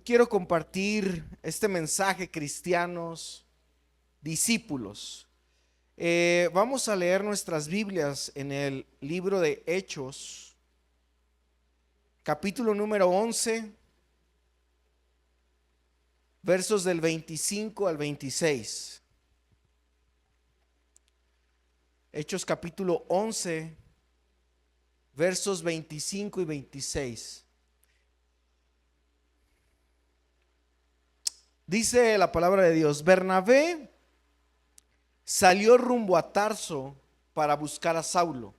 Hoy quiero compartir este mensaje, cristianos, discípulos. Vamos a leer nuestras Biblias en el libro de Hechos, capítulo número 11, versos del 25 al 26. Hechos capítulo 11, versos 25 y 26. Dice la palabra de Dios: Bernabé salió rumbo a Tarso para buscar a Saulo,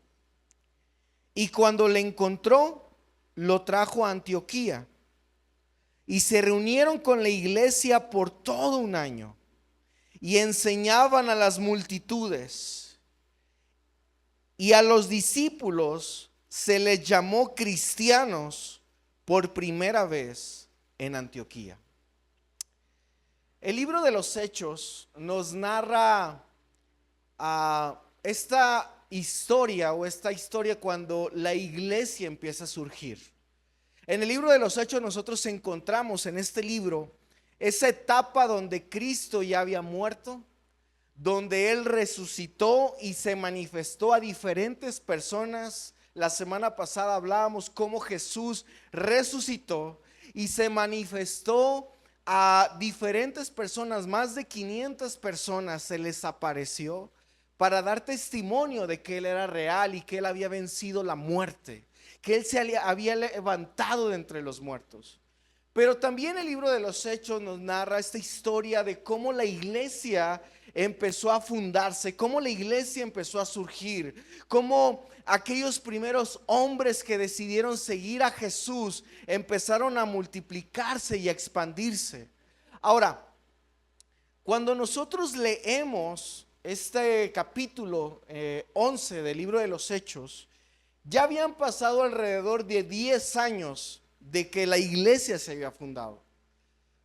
y cuando le encontró, lo trajo a Antioquía, y se reunieron con la iglesia por todo un año, y enseñaban a las multitudes, y a los discípulos se les llamó cristianos por primera vez en Antioquía. El libro de los Hechos nos narra esta historia cuando la iglesia empieza a surgir. En el libro de los Hechos nosotros encontramos en este libro esa etapa donde Cristo ya había muerto, donde Él resucitó y se manifestó a diferentes personas. La semana pasada hablábamos cómo Jesús resucitó y se manifestó a diferentes personas. Más de 500 personas se les apareció para dar testimonio de que Él era real y que Él había vencido la muerte, que Él se había levantado de entre los muertos. Pero también el libro de los Hechos nos narra esta historia de cómo la iglesia empezó a fundarse, cómo la iglesia empezó a surgir, cómo aquellos primeros hombres que decidieron seguir a Jesús empezaron a multiplicarse y a expandirse. Ahora, cuando nosotros leemos este capítulo 11 del libro de los Hechos, ya habían pasado alrededor de 10 años de que la iglesia se había fundado.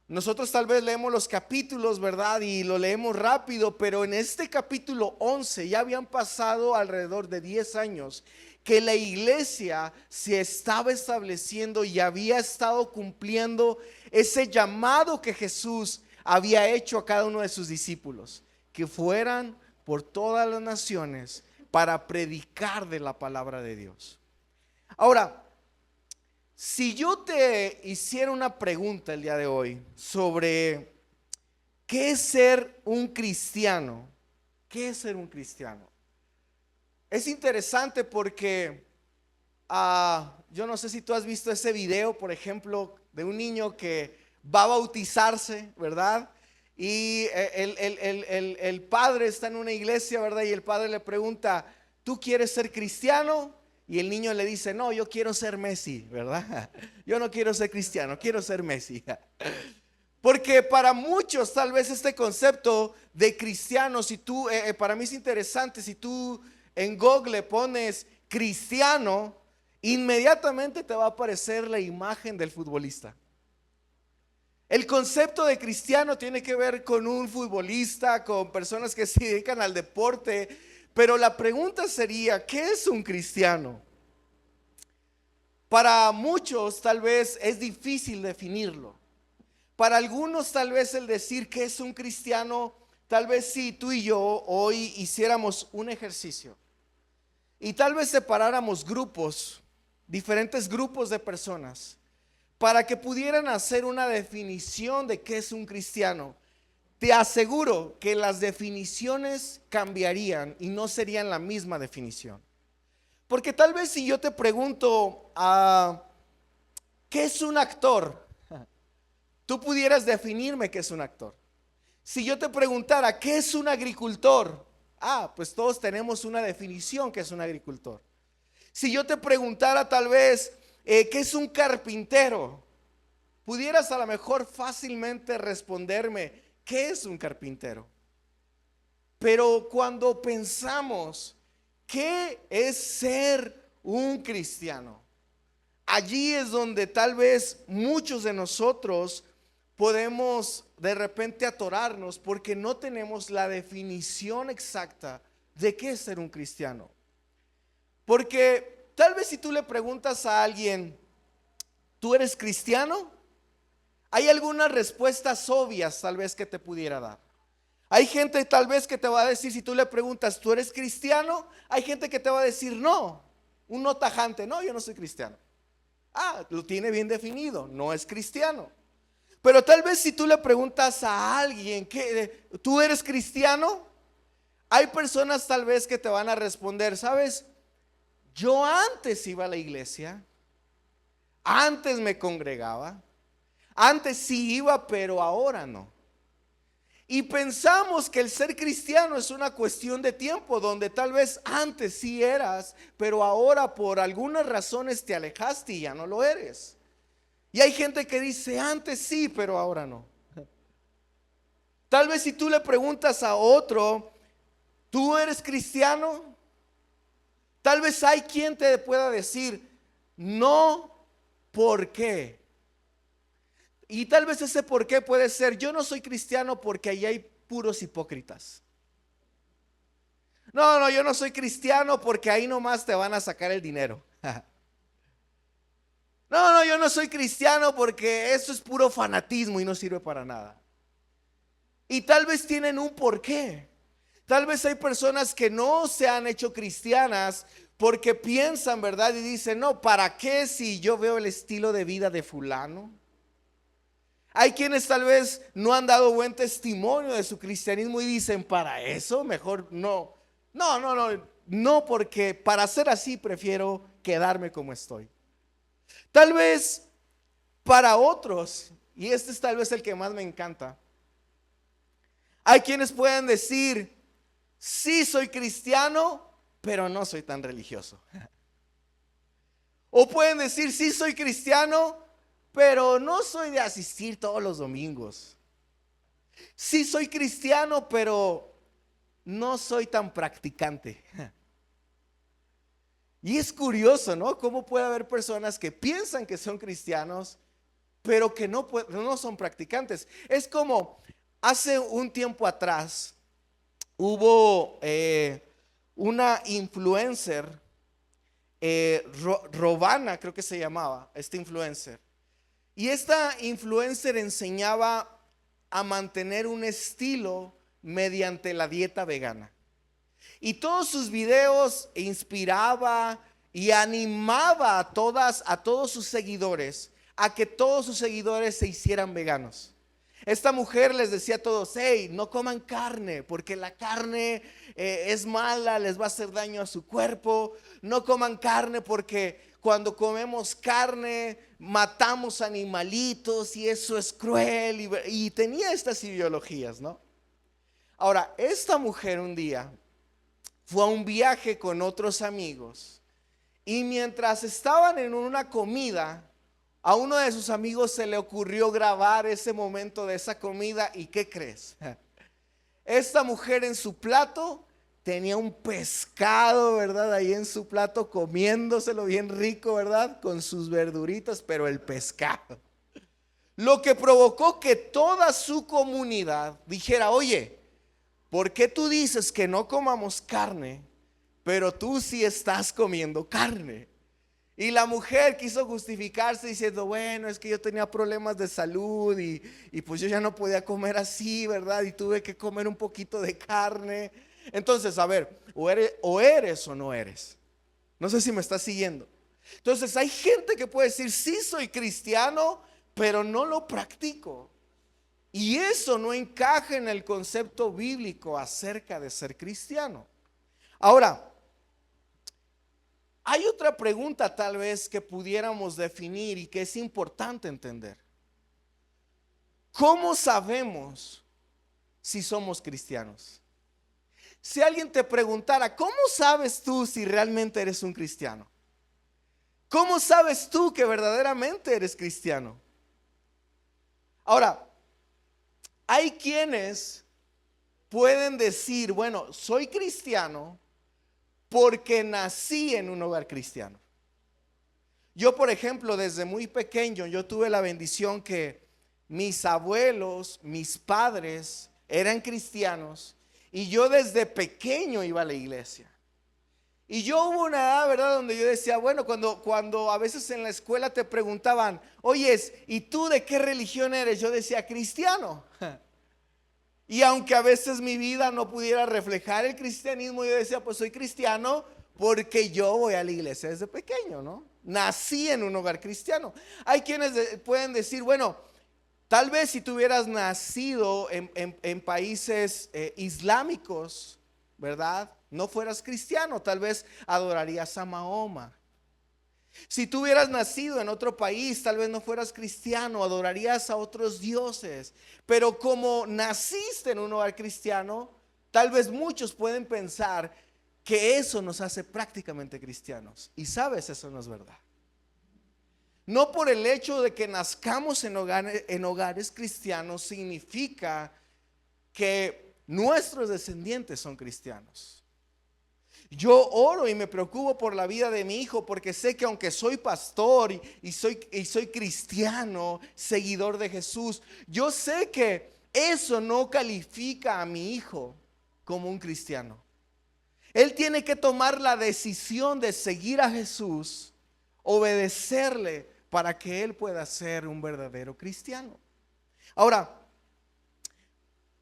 Nosotros tal vez leemos los capítulos, ¿verdad? Y lo leemos rápido, pero en este capítulo 11 ya habían pasado alrededor de 10 años que la iglesia se estaba estableciendo y había estado cumpliendo ese llamado que Jesús había hecho a cada uno de sus discípulos, que fueran por todas las naciones para predicar de la palabra de Dios. Ahora, si yo te hiciera una pregunta el día de hoy sobre qué es ser un cristiano, ¿qué es ser un cristiano? Es interesante porque yo no sé si tú has visto ese video, por ejemplo, de un niño que va a bautizarse, ¿verdad? Y el padre está en una iglesia, ¿verdad? Y el padre le pregunta: ¿tú quieres ser cristiano? Y el niño le dice: no, yo quiero ser Messi, ¿verdad? Yo no quiero ser cristiano, quiero ser Messi. Porque para muchos tal vez este concepto de cristiano, si tú, para mí es interesante, si tú en Google pones cristiano, inmediatamente te va a aparecer la imagen del futbolista. El concepto de cristiano tiene que ver con un futbolista, con personas que se dedican al deporte. Pero la pregunta sería: ¿qué es un cristiano? Para muchos tal vez es difícil definirlo. Para algunos tal vez el decir qué es un cristiano, tal vez si tú y yo hoy hiciéramos un ejercicio y tal vez separáramos grupos, diferentes grupos de personas, para que pudieran hacer una definición de qué es un cristiano. Te aseguro que las definiciones cambiarían y no serían la misma definición. Porque tal vez si yo te pregunto, ¿qué es un actor? Tú pudieras definirme qué es un actor. Si yo te preguntara, ¿qué es un agricultor? Pues todos tenemos una definición que es un agricultor. Si yo te preguntara tal vez, ¿qué es un carpintero? Pudieras a lo mejor fácilmente responderme, ¿qué es un carpintero? Pero cuando pensamos, ¿qué es ser un cristiano? Allí es donde tal vez muchos de nosotros podemos de repente atorarnos porque no tenemos la definición exacta de qué es ser un cristiano. Porque tal vez si tú le preguntas a alguien, ¿tú eres cristiano? Hay algunas respuestas obvias tal vez que te pudiera dar. Hay gente tal vez que te va a decir, si tú le preguntas, ¿tú eres cristiano? Hay gente que te va a decir no, un no tajante, no, yo no soy cristiano. Ah, lo tiene bien definido, no es cristiano. Pero tal vez si tú le preguntas a alguien, ¿tú eres cristiano? Hay personas tal vez que te van a responder, ¿sabes? Yo antes iba a la iglesia, antes me congregaba, antes sí iba, pero ahora no. Y pensamos que el ser cristiano es una cuestión de tiempo, donde tal vez antes sí eras, pero ahora por algunas razones te alejaste y ya no lo eres. Y hay gente que dice, antes sí, pero ahora no. Tal vez si tú le preguntas a otro, ¿tú eres cristiano? Tal vez hay quien te pueda decir, no, ¿por qué? Y tal vez ese por qué puede ser, yo no soy cristiano porque ahí hay puros hipócritas. No, no, yo no soy cristiano porque ahí nomás te van a sacar el dinero. No, no, yo no soy cristiano porque eso es puro fanatismo y no sirve para nada. Y tal vez tienen un porqué. Tal vez hay personas que no se han hecho cristianas porque piensan, ¿verdad? Y dicen, no, ¿para qué si yo veo el estilo de vida de fulano? Hay quienes tal vez no han dado buen testimonio de su cristianismo y dicen, para eso mejor no. No, no, no, no, porque para ser así prefiero quedarme como estoy. Tal vez para otros, y este es tal vez el que más me encanta, hay quienes pueden decir, sí soy cristiano, pero no soy tan religioso. O pueden decir, sí soy cristiano, pero no soy de asistir todos los domingos. Sí soy cristiano, pero no soy tan practicante. Y es curioso, ¿no? Cómo puede haber personas que piensan que son cristianos, pero que no son practicantes. Es como hace un tiempo atrás hubo una influencer, Robana creo que se llamaba, esta influencer. Y esta influencer enseñaba a mantener un estilo mediante la dieta vegana. Y todos sus videos inspiraba y animaba a todos sus seguidores a que todos sus seguidores se hicieran veganos. Esta mujer les decía a todos, hey, no coman carne, porque la carne es mala, les va a hacer daño a su cuerpo. No coman carne porque cuando comemos carne matamos animalitos y eso es cruel. Y tenía estas ideologías, ¿no? Ahora, esta mujer un día fue a un viaje con otros amigos y mientras estaban en una comida, a uno de sus amigos se le ocurrió grabar ese momento de esa comida. ¿Y qué crees? Esta mujer en su plato tenía un pescado, ¿verdad? Ahí en su plato comiéndoselo bien rico, ¿verdad? Con sus verduritas, pero el pescado. Lo que provocó que toda su comunidad dijera, oye, ¿por qué tú dices que no comamos carne, pero tú sí estás comiendo carne? Y la mujer quiso justificarse diciendo, bueno, es que yo tenía problemas de salud y pues yo ya no podía comer así, ¿verdad? Y tuve que comer un poquito de carne. Entonces, a ver, o eres o no eres. No sé si me estás siguiendo. Entonces, hay gente que puede decir, sí soy cristiano, pero no lo practico. Y eso no encaja en el concepto bíblico acerca de ser cristiano. Ahora, hay otra pregunta tal vez que pudiéramos definir y que es importante entender. ¿Cómo sabemos si somos cristianos? Si alguien te preguntara, ¿cómo sabes tú si realmente eres un cristiano? ¿Cómo sabes tú que verdaderamente eres cristiano? Ahora, hay quienes pueden decir, bueno, soy cristiano porque nací en un hogar cristiano. Yo, por ejemplo, desde muy pequeño, yo tuve la bendición que mis abuelos, mis padres eran cristianos y yo desde pequeño iba a la iglesia. Y yo hubo una edad, ¿verdad?, donde yo decía, bueno, cuando a veces en la escuela te preguntaban, oyes, ¿y tú de qué religión eres? Yo decía, cristiano. Y aunque a veces mi vida no pudiera reflejar el cristianismo, yo decía, pues soy cristiano porque yo voy a la iglesia desde pequeño, ¿no? Nací en un hogar cristiano. Hay quienes pueden decir, bueno, tal vez si tú hubieras nacido en países islámicos, ¿verdad?, no fueras cristiano, tal vez adorarías a Mahoma. Si tú hubieras nacido en otro país, tal vez no fueras cristiano, adorarías a otros dioses. Pero como naciste en un hogar cristiano, tal vez muchos pueden pensar que eso nos hace prácticamente cristianos. Y sabes, eso no es verdad. No por el hecho de que nazcamos en hogares cristianos significa que nuestros descendientes son cristianos. Yo oro y me preocupo por la vida de mi hijo porque sé que aunque soy pastor y soy cristiano, seguidor de Jesús, yo sé que eso no califica a mi hijo como un cristiano. Él tiene que tomar la decisión de seguir a Jesús, obedecerle para que él pueda ser un verdadero cristiano. Ahora,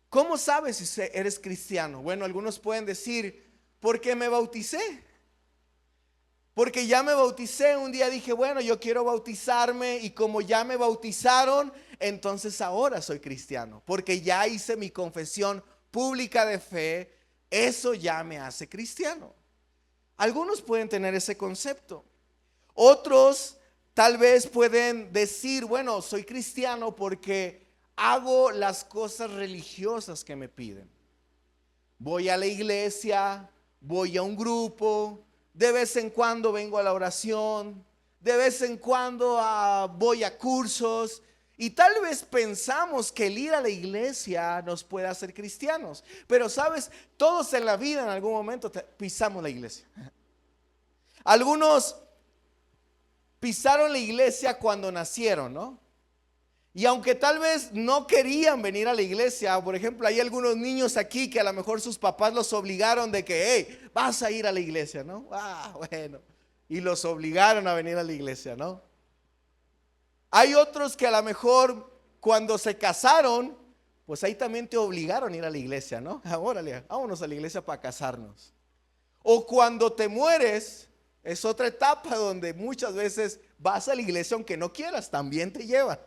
¿cómo sabes si eres cristiano? Bueno, algunos pueden decir, porque me bauticé. Porque ya me bauticé, un día dije, bueno, yo quiero bautizarme y como ya me bautizaron, entonces ahora soy cristiano. Porque ya hice mi confesión pública de fe, eso ya me hace cristiano. Algunos pueden tener ese concepto. Otros tal vez pueden decir, bueno, soy cristiano porque hago las cosas religiosas que me piden. Voy a la iglesia, voy a un grupo, de vez en cuando vengo a la oración, de vez en cuando voy a cursos. Y tal vez pensamos que el ir a la iglesia nos puede hacer cristianos. Pero sabes, todos en la vida en algún momento pisamos la iglesia. Algunos pisaron la iglesia cuando nacieron, ¿no? Y aunque tal vez no querían venir a la iglesia, por ejemplo, hay algunos niños aquí que a lo mejor sus papás los obligaron de que, hey, vas a ir a la iglesia, ¿no? Bueno, y los obligaron a venir a la iglesia, ¿no? Hay otros que a lo mejor cuando se casaron, pues ahí también te obligaron a ir a la iglesia, ¿no? Órale, vámonos a la iglesia para casarnos. O cuando te mueres, es otra etapa donde muchas veces vas a la iglesia aunque no quieras, también te llevan.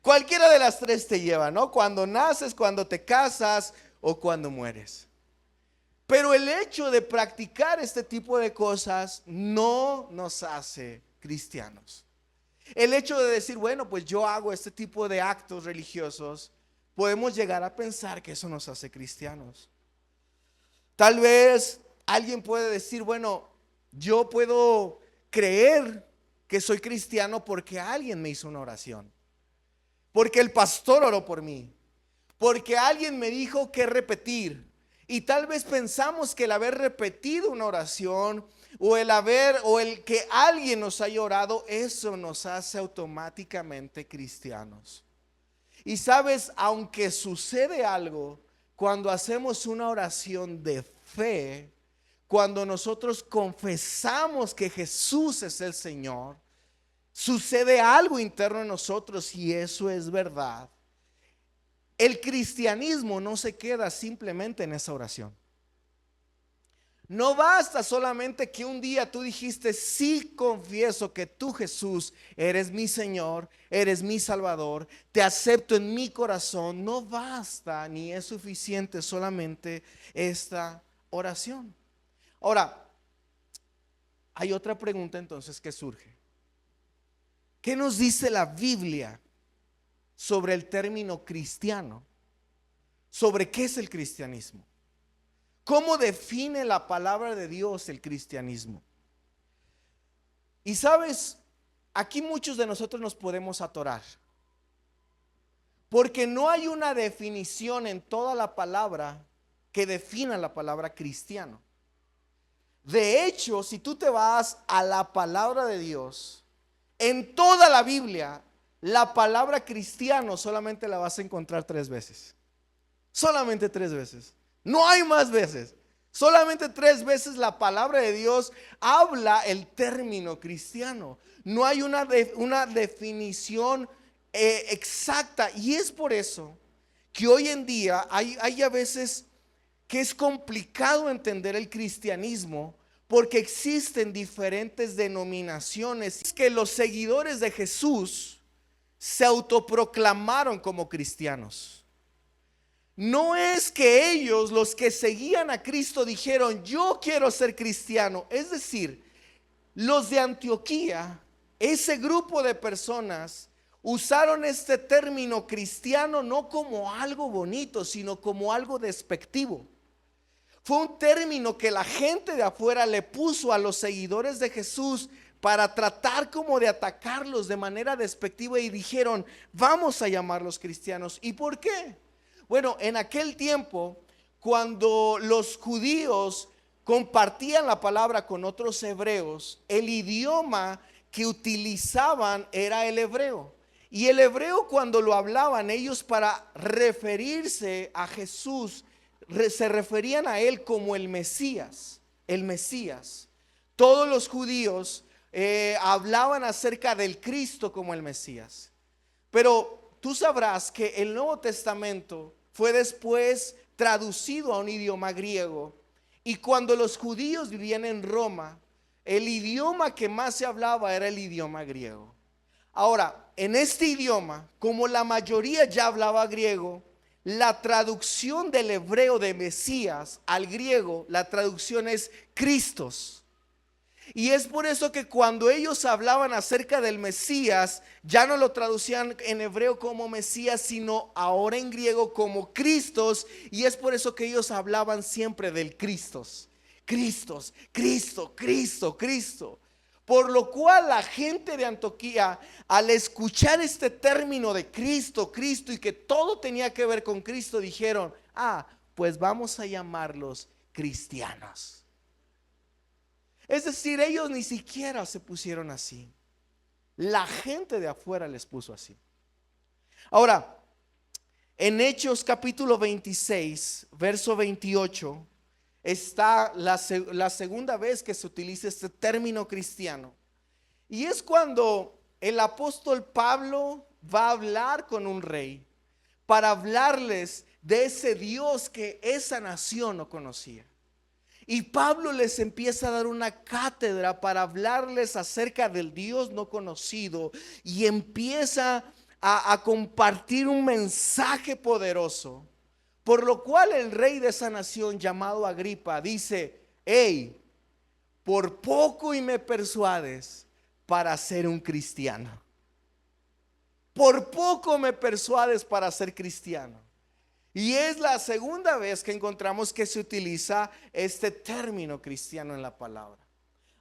Cualquiera de las tres te lleva, ¿no? Cuando naces, cuando te casas o cuando mueres. Pero el hecho de practicar este tipo de cosas no nos hace cristianos. El hecho de decir, bueno, pues yo hago este tipo de actos religiosos, podemos llegar a pensar que eso nos hace cristianos. Tal vez alguien puede decir, bueno, yo puedo creer que soy cristiano porque alguien me hizo una oración. Porque el pastor oró por mí. Porque alguien me dijo que repetir. Y tal vez pensamos que el haber repetido una oración o el que alguien nos haya orado, eso nos hace automáticamente cristianos. Y sabes, aunque sucede algo cuando hacemos una oración de fe, cuando nosotros confesamos que Jesús es el Señor, sucede algo interno en nosotros y eso es verdad. El cristianismo no se queda simplemente en esa oración. No basta solamente que un día tú dijiste, sí confieso que tú, Jesús, eres mi Señor, eres mi Salvador, te acepto en mi corazón. No basta ni es suficiente solamente esta oración. Ahora, hay otra pregunta entonces que surge. ¿Qué nos dice la Biblia sobre el término cristiano? ¿Sobre qué es el cristianismo? ¿Cómo define la palabra de Dios el cristianismo? Y sabes, aquí muchos de nosotros nos podemos atorar. Porque no hay una definición en toda la palabra que defina la palabra cristiano. De hecho, si tú te vas a la palabra de Dios, en toda la Biblia, la palabra cristiano solamente la vas a encontrar 3 veces. Solamente 3 veces. No hay más veces. Solamente 3 veces la palabra de Dios habla el término cristiano. No hay una definición exacta. Y es por eso que hoy en día hay a veces que es complicado entender el cristianismo, porque existen diferentes denominaciones. Es que los seguidores de Jesús se autoproclamaron como cristianos. No es que ellos, los que seguían a Cristo, dijeron: yo quiero ser cristiano. Es decir, los de Antioquía, ese grupo de personas, usaron este término cristiano no como algo bonito, sino como algo despectivo. Fue un término que la gente de afuera le puso a los seguidores de Jesús para tratar como de atacarlos de manera despectiva, y dijeron: vamos a llamarlos cristianos. ¿Y por qué? Bueno, en aquel tiempo, cuando los judíos compartían la palabra con otros hebreos, el idioma que utilizaban era el hebreo. Y el hebreo, cuando lo hablaban ellos, para referirse a Jesús, se referían a él como el Mesías. El Mesías. Todos los judíos hablaban acerca del Cristo como el Mesías. Pero tú sabrás que el Nuevo Testamento fue después traducido a un idioma griego, y cuando los judíos vivían en Roma, el idioma que más se hablaba era el idioma griego. Ahora, en este idioma, como la mayoría ya hablaba griego, la traducción del hebreo de Mesías al griego, la traducción es Cristos. Y es por eso que cuando ellos hablaban acerca del Mesías, ya no lo traducían en hebreo como Mesías, sino ahora en griego como Cristos. Y es por eso que ellos hablaban siempre del Cristos. Cristos, Cristo, Cristo, Cristo. Por lo cual la gente de Antioquía, al escuchar este término de Cristo, Cristo, y que todo tenía que ver con Cristo, dijeron: pues vamos a llamarlos cristianos. Es decir, ellos ni siquiera se pusieron así. La gente de afuera les puso así. Ahora, en Hechos capítulo 26, verso 28, está la segunda vez que se utiliza este término cristiano. Y es cuando el apóstol Pablo va a hablar con un rey para hablarles de ese Dios que esa nación no conocía. Y Pablo les empieza a dar una cátedra para hablarles acerca del Dios no conocido, y empieza a compartir un mensaje poderoso. Por lo cual el rey de esa nación, llamado Agripa, dice: hey, por poco y me persuades para ser un cristiano. Por poco me persuades para ser cristiano. Y es la segunda vez que encontramos que se utiliza este término cristiano en la palabra.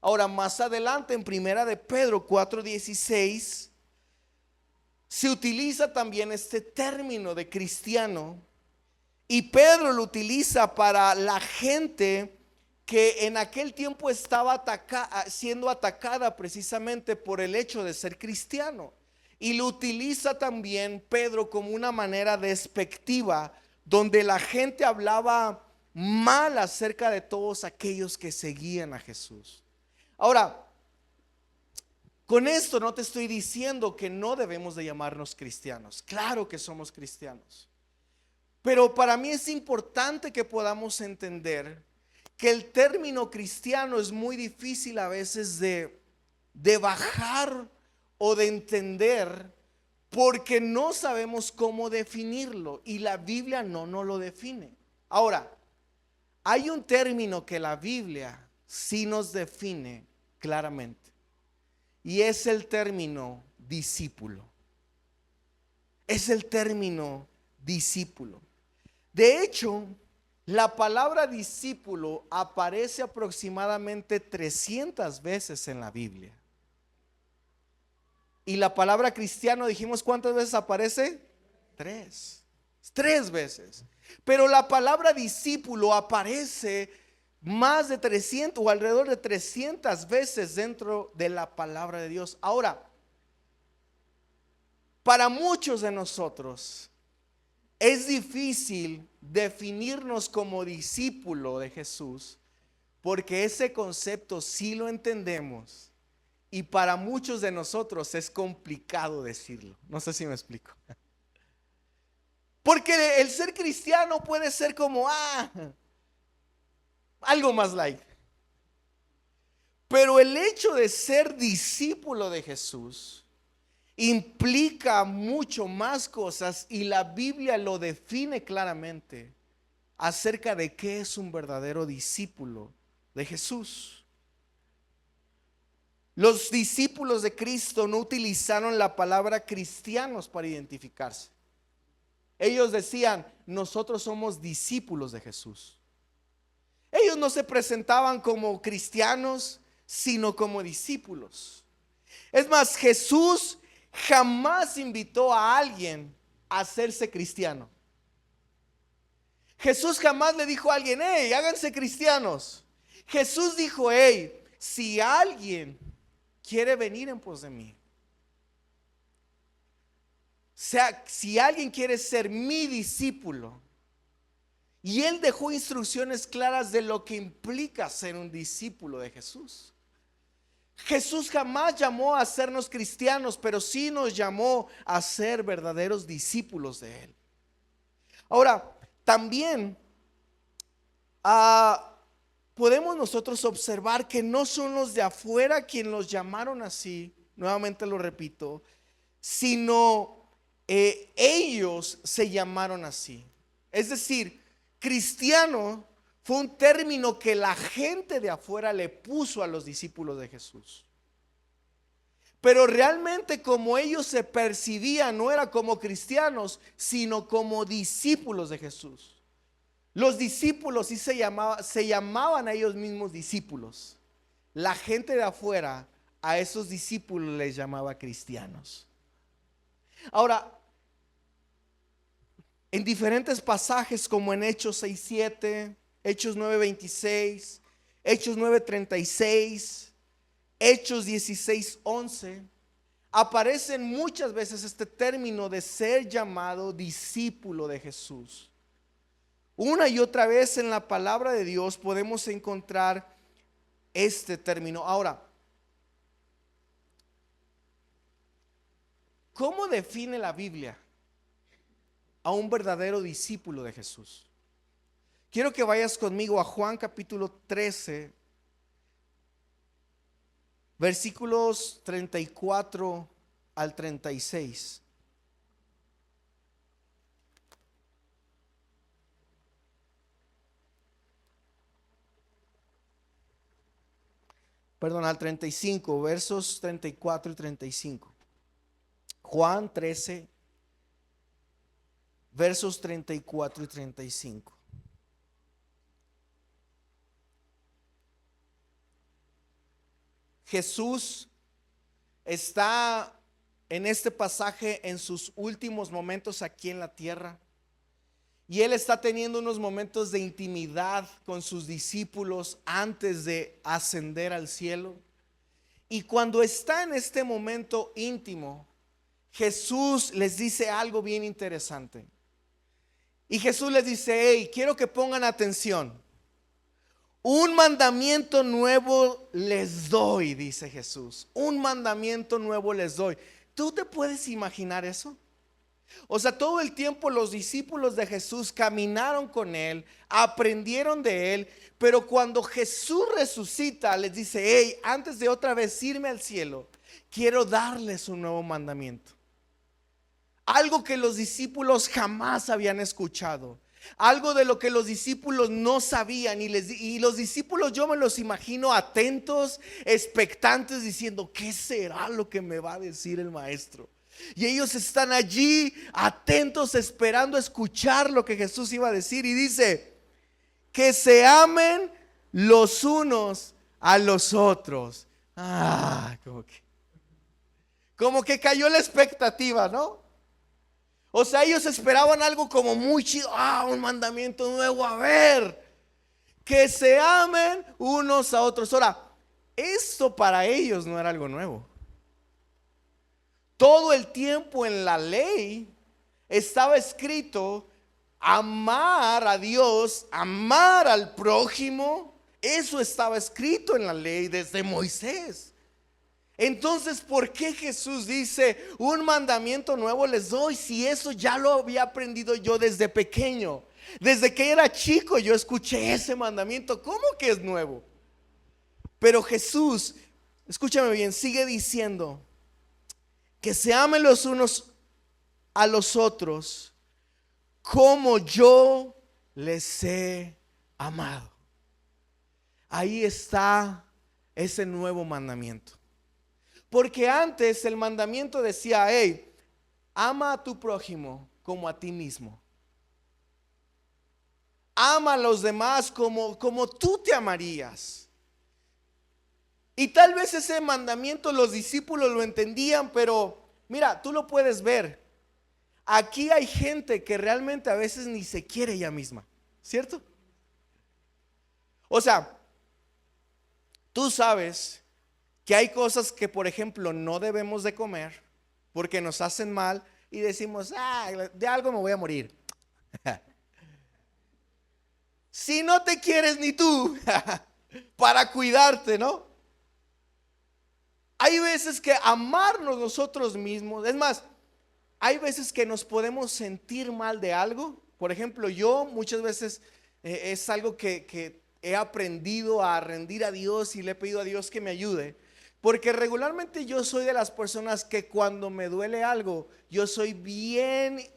Ahora, más adelante en Primera de Pedro 4:16 se utiliza también este término de cristiano, y Pedro lo utiliza para la gente que en aquel tiempo estaba siendo atacada precisamente por el hecho de ser cristiano. Y lo utiliza también Pedro como una manera despectiva, donde la gente hablaba mal acerca de todos aquellos que seguían a Jesús. Ahora, con esto no te estoy diciendo que no debemos de llamarnos cristianos. Claro que somos cristianos. Pero para mí es importante que podamos entender que el término cristiano es muy difícil a veces de bajar o de entender, porque no sabemos cómo definirlo, y la Biblia no nos lo define. Ahora, hay un término que la Biblia sí nos define claramente, y es el término discípulo. Es el término discípulo. De hecho, la palabra discípulo aparece aproximadamente 300 veces en la Biblia. Y la palabra cristiano, dijimos, ¿cuántas veces aparece? 3 veces. Pero la palabra discípulo aparece más de 300 o alrededor de 300 veces dentro de la palabra de Dios. Ahora, para muchos de nosotros, es difícil definirnos como discípulo de Jesús, porque ese concepto sí lo entendemos y para muchos de nosotros es complicado decirlo. No sé si me explico. Porque el ser cristiano puede ser como, algo más light. Pero el hecho de ser discípulo de Jesús implica mucho más cosas y la Biblia lo define claramente acerca de qué es un verdadero discípulo de Jesús. Los discípulos de Cristo no utilizaron la palabra cristianos para identificarse. Ellos decían, nosotros somos discípulos de Jesús. Ellos no se presentaban como cristianos, sino como discípulos. Es más, Jesús jamás invitó a alguien a hacerse cristiano. Jesús jamás le dijo a alguien, hey, háganse cristianos. Jesús dijo, hey, si alguien quiere venir en pos de mí, o sea, si alguien quiere ser mi discípulo, y él dejó instrucciones claras de lo que implica ser un discípulo de Jesús. Jesús jamás llamó a hacernos cristianos, pero sí nos llamó a ser verdaderos discípulos de él. Ahora, también podemos nosotros observar que no son los de afuera quienes los llamaron así, nuevamente lo repito, sino ellos se llamaron así. Es decir, cristiano fue un término que la gente de afuera le puso a los discípulos de Jesús. Pero realmente como ellos se percibían, no era como cristianos, sino como discípulos de Jesús. Los discípulos sí se llamaban a ellos mismos discípulos. La gente de afuera a esos discípulos les llamaba cristianos. Ahora, en diferentes pasajes como en Hechos 6:7, Hechos 9:26, Hechos 9:36, Hechos 16:11, aparecen muchas veces este término de ser llamado discípulo de Jesús. Una y otra vez en la palabra de Dios podemos encontrar este término. Ahora, ¿cómo define la Biblia a un verdadero discípulo de Jesús? Quiero que vayas conmigo a Juan capítulo 13, versículos 34 al 36. Perdón, al 35, versos 34 y 35. Juan 13, versos 34 y 35. Jesús está en este pasaje en sus últimos momentos aquí en la tierra. Y él está teniendo unos momentos de intimidad con sus discípulos antes de ascender al cielo. Y cuando está en este momento íntimo, Jesús les dice algo bien interesante. Y Jesús les dice, hey, quiero que pongan atención. Un mandamiento nuevo les doy, dice Jesús. Un mandamiento nuevo les doy. ¿Tú te puedes imaginar eso? O sea, todo el tiempo los discípulos de Jesús caminaron con él, aprendieron de él, pero cuando Jesús resucita, les dice, hey, antes de otra vez irme al cielo, quiero darles un nuevo mandamiento. Algo que los discípulos jamás habían escuchado. Algo de lo que los discípulos no sabían y los discípulos yo me los imagino atentos, expectantes, diciendo, ¿qué será lo que me va a decir el maestro? Y ellos están allí atentos, esperando escuchar lo que Jesús iba a decir. Y dice, que se los unos a los otros. Como que cayó la expectativa, ¿no? O sea, ellos esperaban algo como muy chido. Un mandamiento nuevo, a ver. Que se amen unos a otros. Ahora, esto para ellos no era algo nuevo. Todo el tiempo en la ley estaba escrito Amar a Dios, amar al prójimo, eso estaba escrito en la ley desde Moisés. Entonces, ¿por qué Jesús dice un mandamiento nuevo les doy si eso ya lo había aprendido yo desde pequeño? Desde que era chico yo escuché ese mandamiento. ¿Cómo que es nuevo? Pero Jesús, escúchame bien, sigue diciendo que se amen los unos a los otros como yo les he amado. Ahí está ese nuevo mandamiento. Porque antes el mandamiento decía, hey, ama a tu prójimo como a ti mismo. Ama a los demás como tú te amarías. Y tal vez ese mandamiento los discípulos lo entendían, pero mira, tú lo puedes ver. Aquí hay gente que realmente a veces ni se quiere ella misma, ¿cierto? O sea, tú sabes que hay cosas que, por ejemplo, no debemos de comer porque nos hacen mal y decimos, de algo me voy a morir. Si no te quieres ni tú para cuidarte, ¿no? Hay veces que amarnos nosotros mismos, es más, hay veces que nos podemos sentir mal de algo. Por ejemplo, yo muchas veces es algo que he aprendido a rendir a Dios y le he pedido a Dios que me ayude. Porque regularmente yo soy de las personas que cuando me duele algo, yo soy bien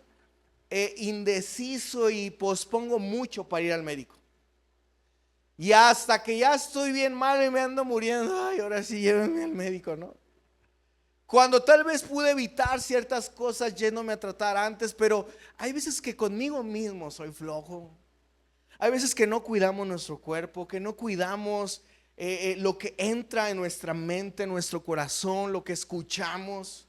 indeciso y pospongo mucho para ir al médico. Y hasta que ya estoy bien mal y me ando muriendo, ay, ahora sí llévenme al médico, ¿no? Cuando tal vez pude evitar ciertas cosas yéndome a tratar antes, pero hay veces que conmigo mismo soy flojo. Hay veces que no cuidamos nuestro cuerpo, que no cuidamos lo que entra en nuestra mente, en nuestro corazón, lo que escuchamos.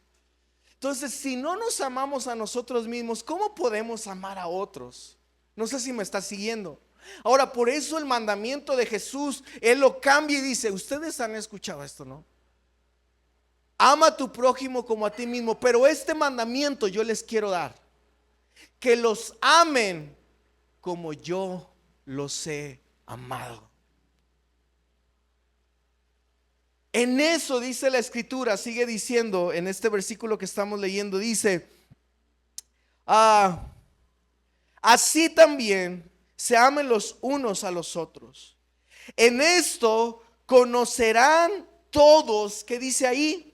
Entonces, si no nos amamos a nosotros mismos, ¿cómo podemos amar a otros? No sé si me está siguiendo. Ahora, por eso el mandamiento de Jesús, Él lo cambia y dice, ustedes han escuchado esto, ¿no? Ama a tu prójimo como a ti mismo. Pero este mandamiento yo les quiero dar: que los amen como yo los he amado. En eso dice la escritura, sigue diciendo en este versículo que estamos leyendo, dice, así también se amen los unos a los otros. En esto conocerán todos, ¿qué dice ahí?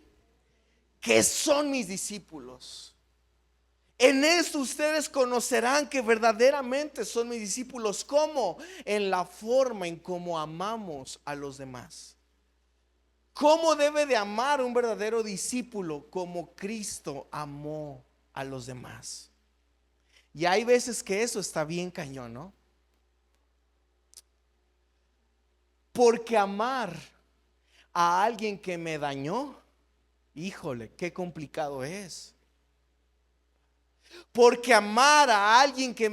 Que son mis discípulos. En esto ustedes conocerán que verdaderamente son mis discípulos. ¿Cómo? En la forma en cómo amamos a los demás. ¿Cómo debe de amar un verdadero discípulo? Como Cristo amó a los demás. Y hay veces que eso está bien cañón, ¿no? Porque amar a alguien que me dañó, híjole, qué complicado es. Porque amar a alguien que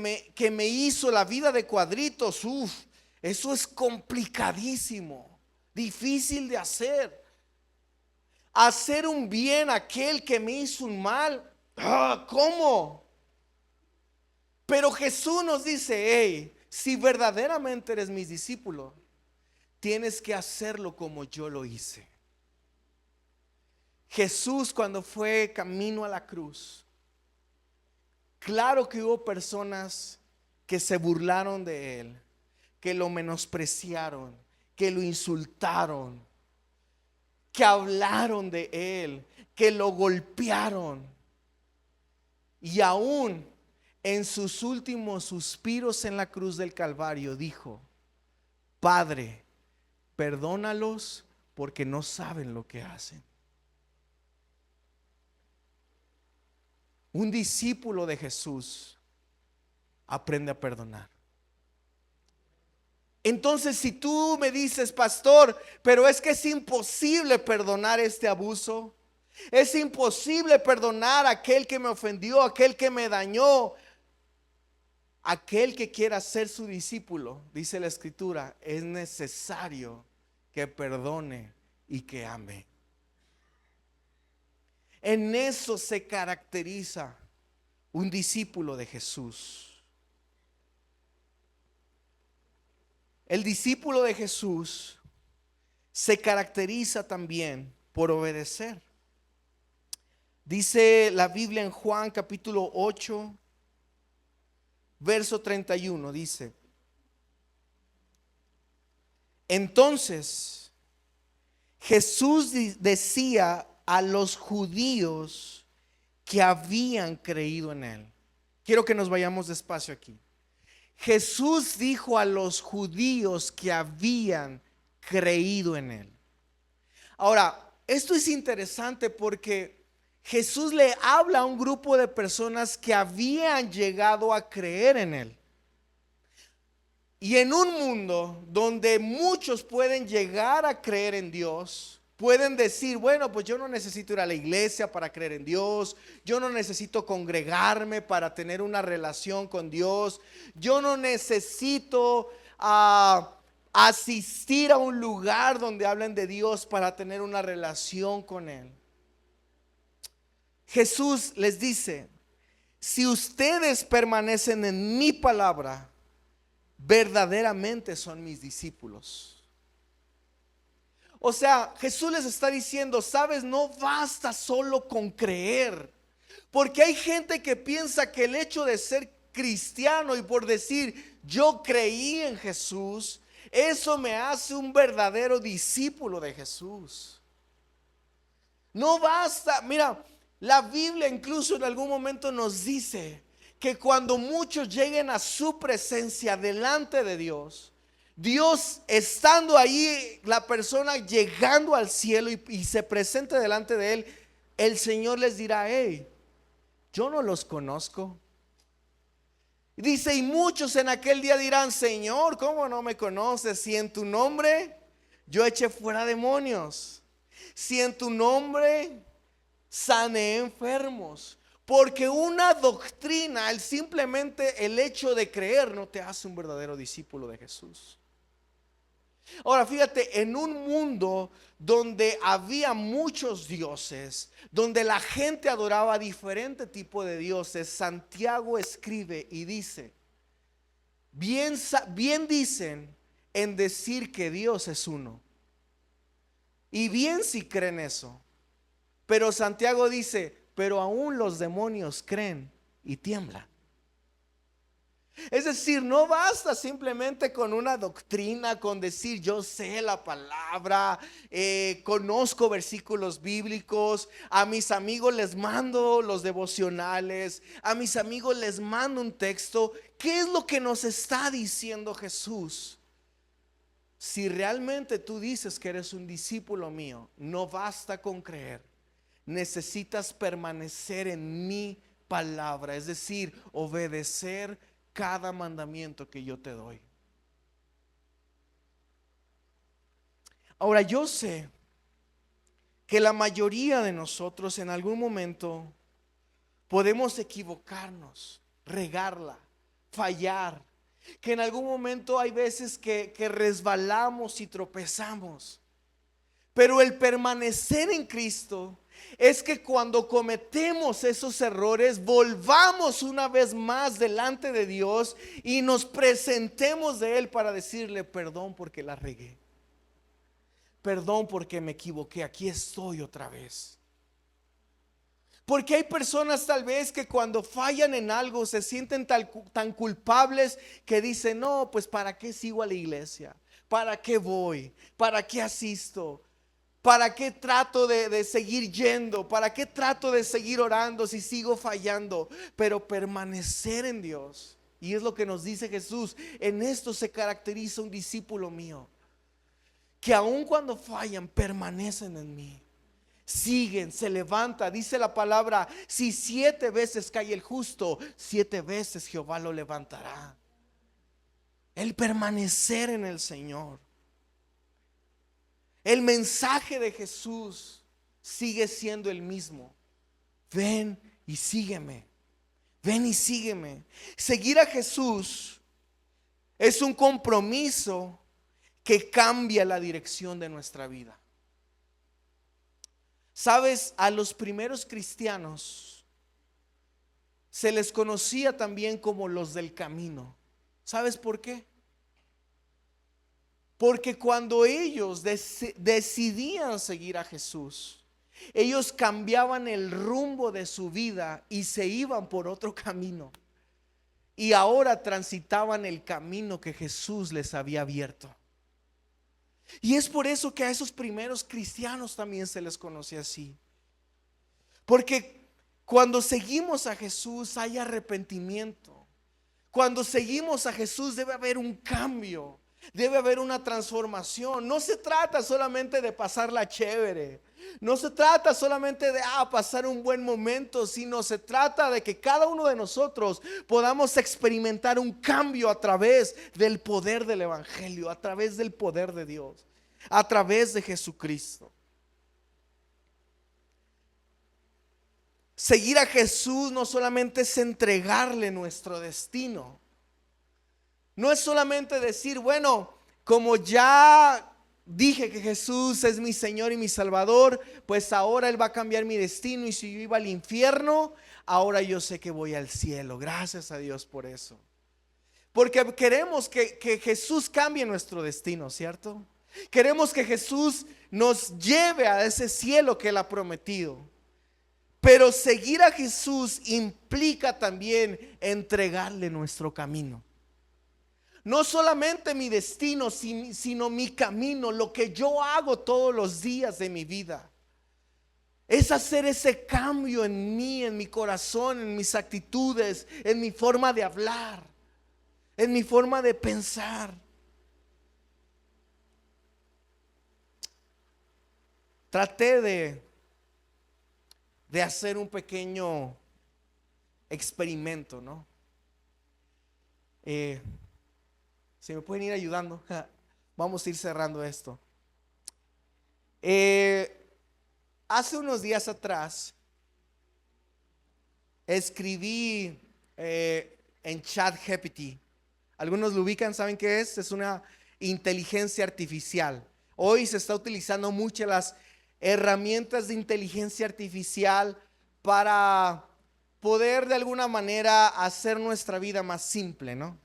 me hizo la vida de cuadritos, eso es complicadísimo, difícil de hacer. Hacer un bien a aquel que me hizo un mal, ¿cómo? Pero Jesús nos dice, hey, si verdaderamente eres mis discípulos, tienes que hacerlo como yo lo hice. Jesús, cuando fue camino a la cruz, claro que hubo personas que se burlaron de él, que lo menospreciaron, que lo insultaron, que hablaron de él, que lo golpearon. Y aún en sus últimos suspiros en la cruz del Calvario dijo, Padre, perdónalos porque no saben lo que hacen. Un discípulo de Jesús aprende a perdonar. Entonces, si tú me dices, pastor, pero es que es imposible perdonar este abuso, es imposible perdonar a aquel que me ofendió, aquel que me dañó, aquel que quiera ser su discípulo, dice la escritura, es necesario que perdone y que ame. En eso se caracteriza un discípulo de Jesús. El discípulo de Jesús se caracteriza también por obedecer. Dice la Biblia en Juan capítulo 8, verso 31, dice: entonces Jesús decía a los judíos que habían creído en él. Quiero que nos vayamos despacio aquí. Jesús dijo a los judíos que habían creído en él. Ahora, esto es interesante porque Jesús le habla a un grupo de personas que habían llegado a creer en él. Y en un mundo donde muchos pueden llegar a creer en Dios, pueden decir, bueno, pues yo no necesito ir a la iglesia para creer en Dios, yo no necesito congregarme para tener una relación con Dios, yo no necesito asistir a un lugar donde hablen de Dios para tener una relación con Él. Jesús les dice: si ustedes permanecen en mi palabra, verdaderamente son mis discípulos. O sea, Jesús les está diciendo, sabes, no basta solo con creer, porque hay gente que piensa que el hecho de ser cristiano y por decir yo creí en Jesús, eso me hace un verdadero discípulo de Jesús. No basta. Mira, la Biblia incluso en algún momento nos dice que cuando muchos lleguen a su presencia delante de Dios, Dios estando ahí, la persona llegando al cielo y se presente delante de él, el Señor les dirá: hey, yo no los conozco. Dice, y muchos en aquel día dirán: Señor, ¿cómo no me conoces? Si en tu nombre yo eché fuera demonios, si en tu nombre sané enfermos. Porque una doctrina, simplemente el hecho de creer, no te hace un verdadero discípulo de Jesús. Ahora fíjate, en un mundo donde había muchos dioses, donde la gente adoraba diferente tipo de dioses, Santiago escribe y dice: bien dicen en decir que Dios es uno, y bien si creen eso. Pero Santiago dice: pero aún los demonios creen y tiemblan. Es decir, no basta simplemente con una doctrina, con decir yo sé la palabra, conozco versículos bíblicos, a mis amigos les mando los devocionales, a mis amigos les mando un texto. ¿Qué es lo que nos está diciendo Jesús? Si realmente tú dices que eres un discípulo mío, no basta con creer. Necesitas permanecer en mi palabra, es decir, obedecer cada mandamiento que yo te doy. Ahora, yo sé que la mayoría de nosotros en algún momento podemos equivocarnos, regarla, fallar, que en algún momento hay veces que resbalamos y tropezamos. Pero el permanecer en Cristo es que cuando cometemos esos errores, volvamos una vez más delante de Dios y nos presentemos de Él para decirle: perdón porque la regué, perdón porque me equivoqué, aquí estoy otra vez. Porque hay personas tal vez que cuando fallan en algo se sienten tan culpables que dicen: no, pues ¿para qué sigo a la iglesia? ¿Para qué voy? ¿Para qué asisto? ¿Para qué trato de seguir yendo? ¿Para qué trato de seguir orando si sigo fallando? Pero permanecer en Dios, y es lo que nos dice Jesús, en esto se caracteriza un discípulo mío, que aun cuando fallan permanecen en mí, siguen, se levanta. Dice la palabra: si 7 veces cae el justo, 7 veces Jehová lo levantará. El permanecer en el Señor. El mensaje de Jesús sigue siendo el mismo: ven y sígueme, ven y sígueme. Seguir a Jesús es un compromiso que cambia la dirección de nuestra vida. Sabes, a los primeros cristianos se les conocía también como los del camino. ¿Sabes por qué? Porque cuando ellos decidían seguir a Jesús, ellos cambiaban el rumbo de su vida y se iban por otro camino. Y ahora transitaban el camino que Jesús les había abierto. Y es por eso que a esos primeros cristianos también se les conoce así. Porque cuando seguimos a Jesús hay arrepentimiento. Cuando seguimos a Jesús debe haber un cambio, debe haber una transformación. No se trata solamente de pasarla chévere, no se trata solamente de pasar un buen momento, sino se trata de que cada uno de nosotros podamos experimentar un cambio a través del poder del evangelio, a través del poder de Dios, a través de Jesucristo. Seguir a Jesús no solamente es entregarle nuestro destino. No es solamente decir, bueno, como ya dije que Jesús es mi Señor y mi Salvador, pues ahora Él va a cambiar mi destino. Y si yo iba al infierno, ahora yo sé que voy al cielo. Gracias a Dios por eso. Porque queremos que Jesús cambie nuestro destino, ¿cierto? Queremos que Jesús nos lleve a ese cielo que Él ha prometido. Pero seguir a Jesús implica también entregarle nuestro camino. No solamente mi destino, sino mi camino, lo que yo hago todos los días de mi vida. Es hacer ese cambio en mí, en mi corazón, en mis actitudes, en mi forma de hablar, en mi forma de pensar. Traté de hacer un pequeño experimento, ¿no? Si me pueden ir ayudando, vamos a ir cerrando esto. Hace unos días atrás escribí en ChatGPT. Algunos lo ubican, ¿saben qué es? Es una inteligencia artificial. Hoy se está utilizando mucho las herramientas de inteligencia artificial para poder de alguna manera hacer nuestra vida más simple, ¿no?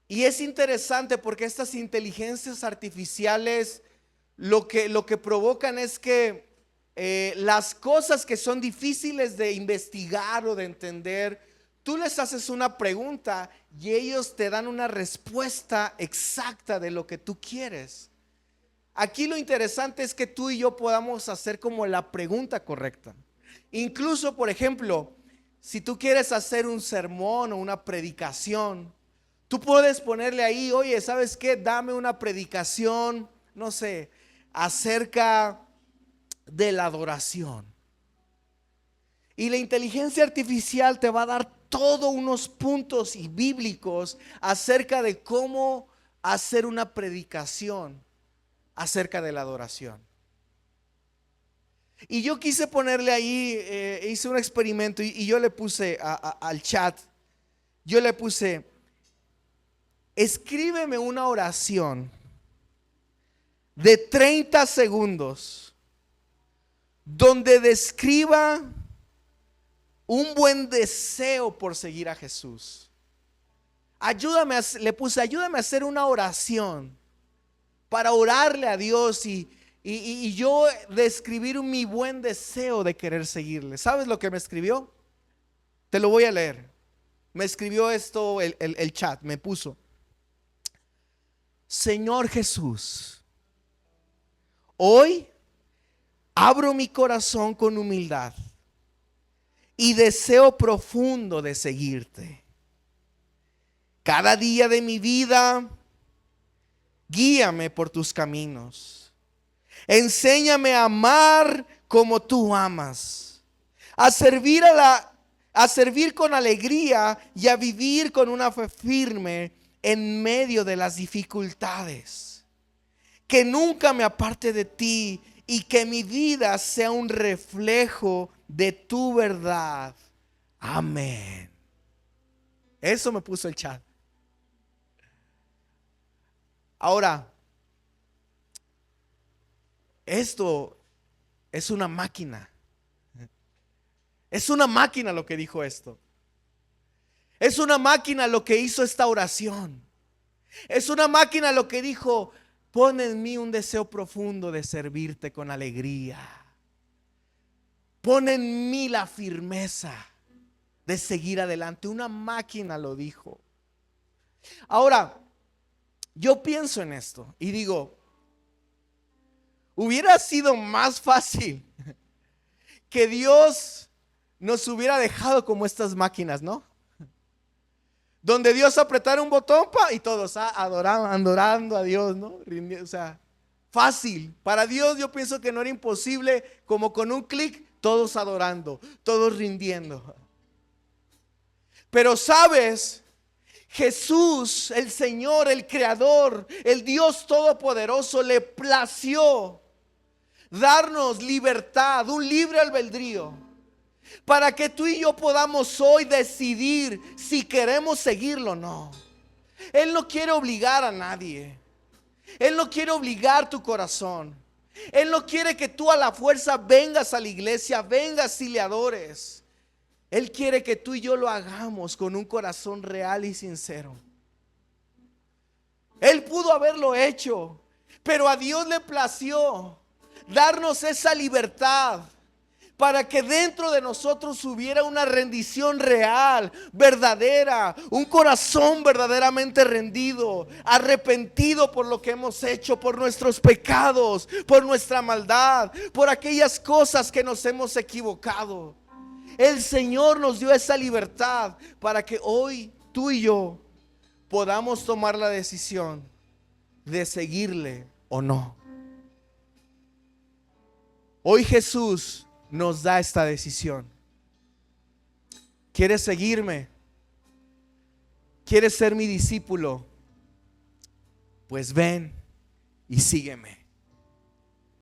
Y es interesante porque estas inteligencias artificiales lo que provocan es que las cosas que son difíciles de investigar o de entender, tú les haces una pregunta y ellos te dan una respuesta exacta de lo que tú quieres. Aquí lo interesante es que tú y yo podamos hacer como la pregunta correcta. Incluso, por ejemplo, si tú quieres hacer un sermón o una predicación, tú puedes ponerle ahí, oye, ¿sabes qué? Dame una predicación, no sé, acerca de la adoración. Y la inteligencia artificial te va a dar todos unos puntos y bíblicos acerca de cómo hacer una predicación acerca de la adoración. Y yo quise ponerle ahí, hice un experimento y yo le puse al chat, yo le puse, escríbeme una oración de 30 segundos donde describa un buen deseo por seguir a Jesús. Le puse, ayúdame a hacer una oración para orarle a Dios y yo describir mi buen deseo de querer seguirle. ¿Sabes lo que me escribió? Te lo voy a leer. Me escribió esto el chat, me puso: Señor Jesús, hoy abro mi corazón con humildad y deseo profundo de seguirte. Cada día de mi vida, guíame por tus caminos. Enséñame a amar como tú amas, a servir con alegría y a vivir con una fe firme en medio de las dificultades. Que nunca me aparte de ti y que mi vida sea un reflejo de tu verdad. Amén. Eso me puso el chat. Ahora, esto es una máquina. Es una máquina lo que dijo esto. Es una máquina lo que hizo esta oración. Es una máquina lo que dijo: pon en mí un deseo profundo de servirte con alegría. Pon en mí la firmeza de seguir adelante. Una máquina lo dijo. Ahora, yo pienso en esto y digo, hubiera sido más fácil que Dios nos hubiera dejado como estas máquinas, ¿no? Donde Dios apretara un botón y todos adorando a Dios, ¿no? O sea, fácil. Para Dios yo pienso que no era imposible, como con un clic, todos adorando, todos rindiendo. Pero sabes, Jesús, el Señor, el Creador, el Dios Todopoderoso, le plació darnos libertad, un libre albedrío, para que tú y yo podamos hoy decidir si queremos seguirlo o no. Él no quiere obligar a nadie. Él no quiere obligar tu corazón. Él no quiere que tú a la fuerza vengas a la iglesia, vengas y le adores. Él quiere que tú y yo lo hagamos con un corazón real y sincero. Él pudo haberlo hecho, pero a Dios le plació darnos esa libertad para que dentro de nosotros hubiera una rendición real, verdadera, un corazón verdaderamente rendido, arrepentido por lo que hemos hecho, por nuestros pecados, por nuestra maldad, por aquellas cosas que nos hemos equivocado. El Señor nos dio esa libertad para que hoy tú y yo podamos tomar la decisión de seguirle o no. Hoy Jesús nos da esta decisión. ¿Quieres seguirme? ¿Quieres ser mi discípulo? Pues ven y sígueme.